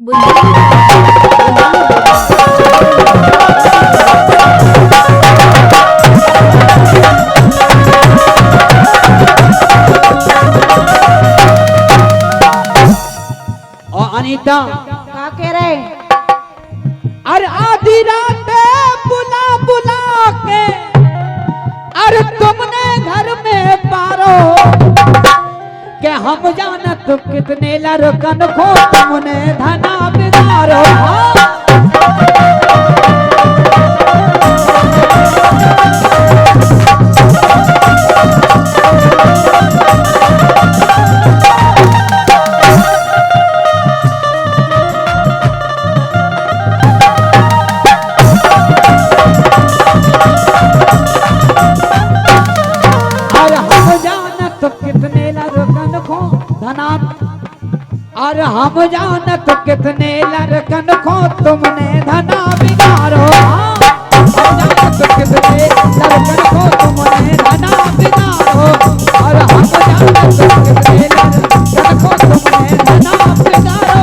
अनीता क्या कह रहे? अरे आधी रात बुला बुला के अरे तुमने घर में पारो के हम जानत कितने लड़कन को तुमने धना बिगारो। और हम जानत कितने लड़कन को तुमने धना बिगारो। हम जानत कितने लड़कन को तुमने धना बिगारो। और हम जानत कितने लड़कन को तुमने धना बिगारो।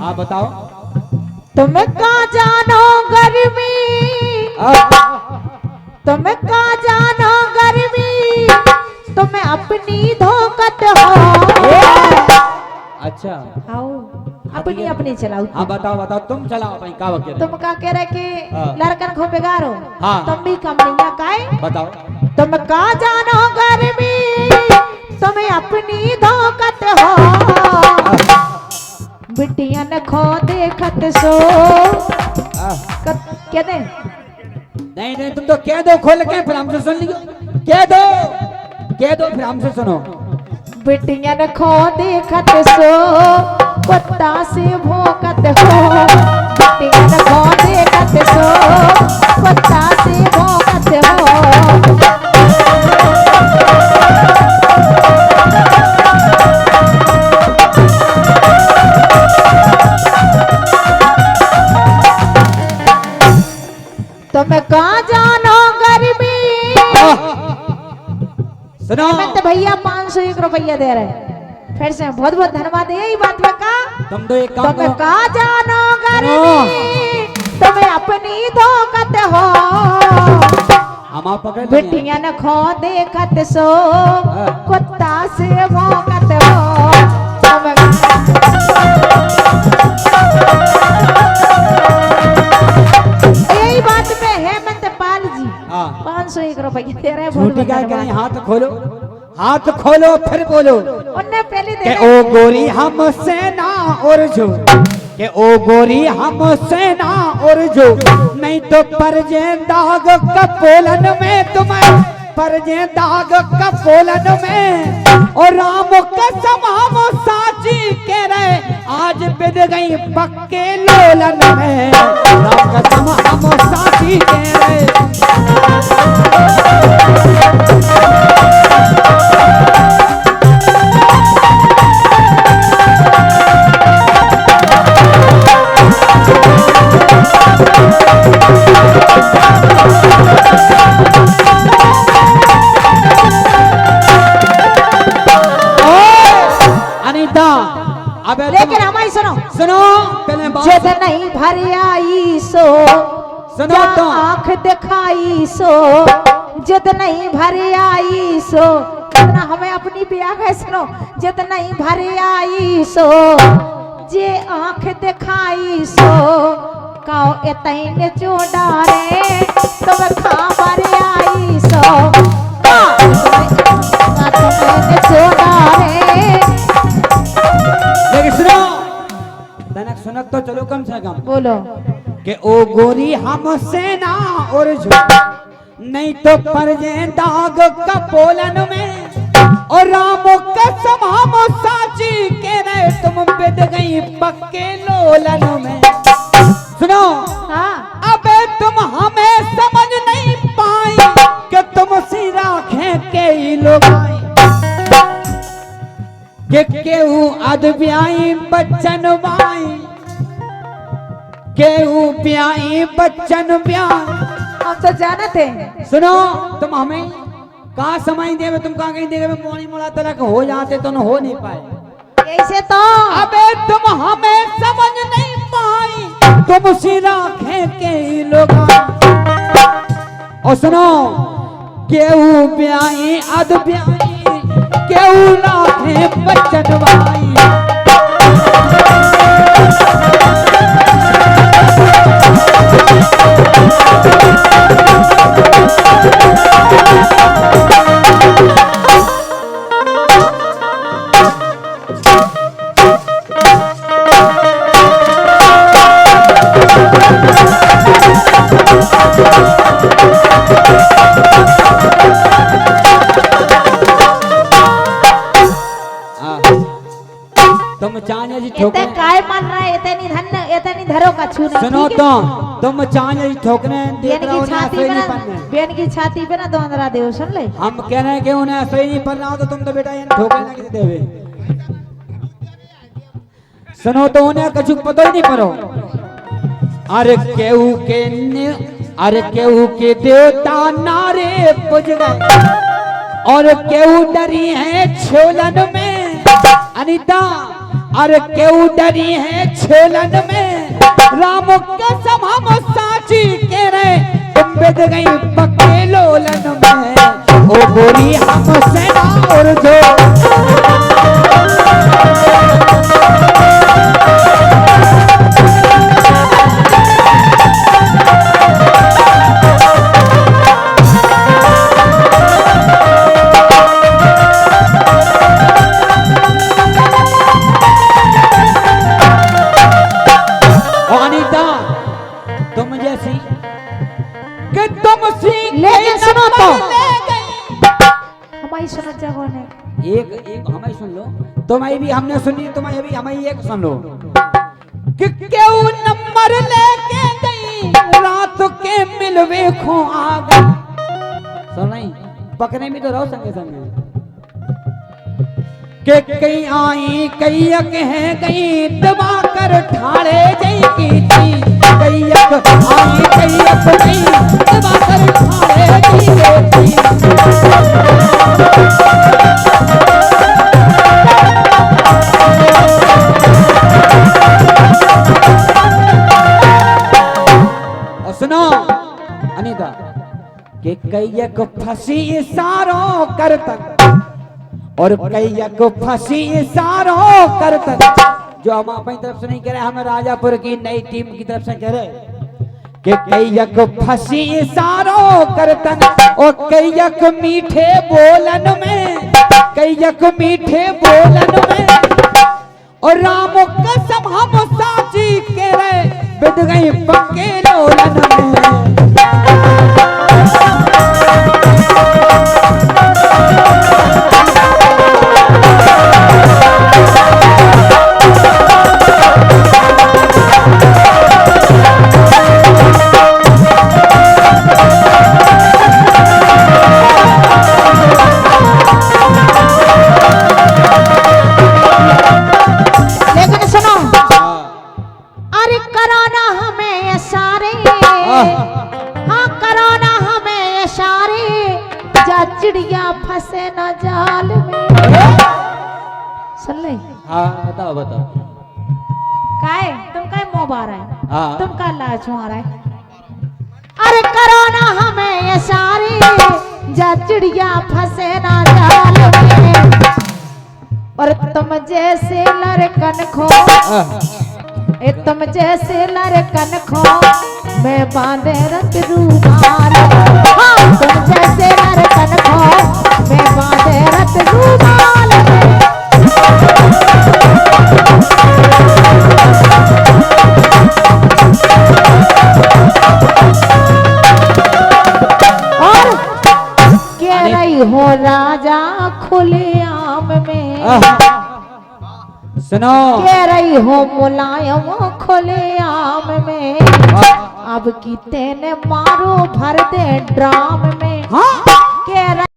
हाँ बताओ। तुम्हें कहाँ जानो गर्मी, तुम्हें कहाँ जानो गर्मी, तुम्हें अपनी धोखत हो। अच्छा आओ अपनी अपनी चलाओ। हाँ बताओ बताओ, तुम चलाओ भाई। का वक्त तुम क्या कह रहे कि लड़कन को बिगाड़ो? हाँ तुम भी कम नहीं काहे? बताओ। तुम कहाँ जानो गर्मी, तुम्हें अपनी धोखत हो। बिटिया न खो देखत सो क्या दे? नहीं नहीं, तुम तो कह दो खोल के, फिर हमसे सुन लियो। कह दो फिर हमसे सुनो। बिटिया न खो देखत सो कुत्ता से भौंकत हो। बिटिया न खो देखत सो कुत्ता से भौंकत हो। तुम्हें कहाँ जानो गर्मी। सुनो तो भैया 501 रुपया दे रहे। फिर से बहुत बहुत धन्यवाद। यही बात में का तुम तो एक काम करो। तुम्हें कहाँ जानो गर्मी, तुम्हें अपनी धोखत हो। हम पकड़ बिटिया न खो देखत सो कुत्ता से भौंकत हो। यही बात में हेमंत पाल जी 501 रुपया दे रहे हैं। हाथ खोलो, हाथ खोलो फिर बोलो। उन्हें पहले के ओ गोरी हमसे ना और जो, के ओ गोरी हमसे ना और जो, नहीं तो पर जे दाग कपोलन में तुम्हें, पर जे दाग कपोलन में। और राम कसम हम साची के रहे, आज बिद गई पक्के लोलन में। राम कसम हम साची के रहे। अनीता अबे लेकिन हमारी सुनो सुनो पहले बात। जिद नहीं भर आई सो सुनो तो आँख दिखाई सो, जिद नहीं भर आई सो। कितना हमें अपनी ब्याह है सुनो। जिद नहीं भर आई सो जे आँख दिखाई सो, काओ एतैन चोड़ा रे तुम खा भर आई सो। चोड़ा रे लेकिन सुनो तनक सुनत तो चलो कम से कम बोलो। के ओ गोरी हमसे ना और जो, नहीं तो पर जे दाग कपोलन में। और राम कसम हम साची के रहे, तुम बिद गई पक्के लोलन में। सुनो हाँ अबे तुम हमें समझ नहीं पाई कि तुम सी राखें के ही लोग आई के केहू अदब्याई बच्चन बाई केहू ब्याई बच्चन ब्याई। हम तो जानते हैं। सुनो तुम हमें कहाँ समय देवे तुम कहाँ कहीं देवे मोनी मोड़ा तलक हो जाते तो न हो नहीं पाए ऐसे तो अबे तुम हमें समझ नहीं पाई तुम सी राखें के ही लोग और सुनो केहू ब्याई अद ब्याई केहू राखें बच्चन भाई। तुम चाने जी ठोकने काय मान रहा है इतनी धरो का छूना। सुनो तुम चाने जी ठोकने देख रहे हो ना सही नहीं पढ़ने बेन की छाती पे ना दोंदरा देव सुन ले। हम कह रहे हैं कि उन्हें सही नहीं पढ़ना हो तो तुम तो बेटा ये ठोकने ना किसी देवे। सुनो तो उन्हें कछु पता ही नहीं पड़ो। अरे केहू के देवता नारे पुज गए और केहू डरी है छोलन में अनीता। अरे केहू डरी है छोलन में राम कसम हम साची के रहे तुम बेद गई पक्के लोलन में ओ गोरी हम सेना और जो एक हमें सुन लो तुम्हारी भी हमने सुनी तुम्हारी भी हमें एक सुन लो कि क्यों नंबर लेके गई रात के मिलवे खो आ गई। सुन नहीं पकने में तो रहो संगे संगे के कई आई कई अक है कई दबा कर ठाड़े जई की थी कई अक आई कई अक नहीं दबा कर ठाड़े जई की सुनो अनीता कि कैयक फंसी इशारों करतन और कैयक फंसी इशारों करतन जो हम अपनी तरफ से नहीं कह रहे हम राजापुर की नई टीम की तरफ से कह रहे कि कैयक फंसी इशारों करतन और कैयक मीठे बोलन में कैयक मीठे बोलन में और राम कसम हम साची के रहे बिद गई पक्के लोलन में। चिड़िया फंसे न जाल में। सुन ले हाँ बताओ बताओ काय तुम काय मुंह बार है हाँ तुम का लाज आ रहा है। अरे करो ना हमें ये सारी जा चिड़िया फंसे न जाल में और तुम जैसे लड़कन खो तुम जैसे लड़कन खो मैं बांधे रत रूमाल। हाँ तुम जैसे लड़कन खो मैं बांधे रत रूमाल। और कह रही हो राजा खुले आम में सुनो कह रही हो मुलायम खुले आम में अब की तेने मारो भर दे ड्राम में। हाँ